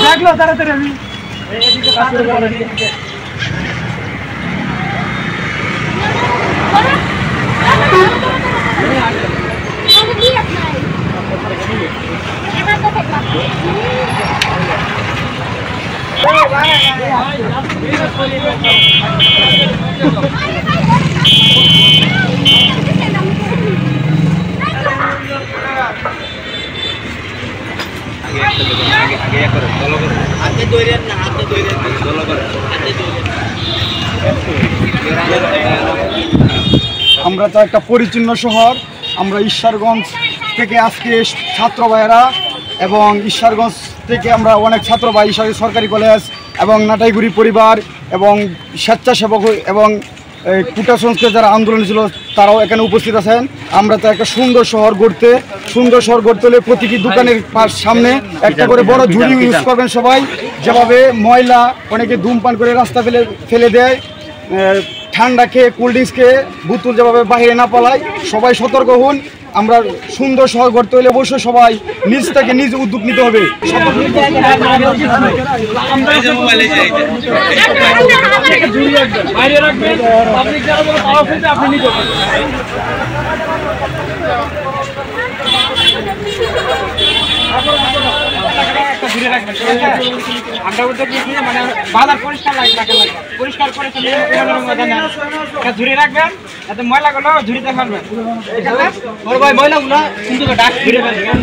দেখলো তাড়াতাড়ি আমি আমরা তো একটা পরিচ্ছন্ন শহর। আমরা ঈশ্বরগঞ্জ থেকে আজকে ছাত্র ভাইয়েরা এবং ঈশ্বরগঞ্জ থেকে আমরা অনেক ছাত্র ভাই সরকারি কলেজ এবং নাটাইগুড়ি পরিবার এবং স্বেচ্ছাসেবক এবং কুটা সংস্কৃতি যারা আন্দোলন ছিল তারাও এখানে উপস্থিত আছেন। আমরা তো একটা সুন্দর শহর গড়তে হলে প্রতিটি দোকানের সামনে একটা করে বড় ঝুড়ি ইউজ করবেন সবাই। যেভাবে ময়লা অনেকে ধূমপান করে রাস্তা ফেলে দেয়, ঠান্ডা খেয়ে কোল্ড ড্রিঙ্কস খেয়ে বোতল যেভাবে বাইরে না পালায়, সবাই সতর্ক হন। আমরা সুন্দর শহর গড়তে হলে অবশ্যই সবাই নিজ থেকে নিজ উদ্যোগ নিতে হবে। আমরা উদ্যোগ নিচ্ছি মানে বাজার পরিষ্কার পরিষ্কার করে ঝুড়ি রাখবেন, যাতে ময়লাগুলো ঝুড়িতে ফেলবেন। ময়লাগুলো কিন্তু ঝুড়ি রাখবেন।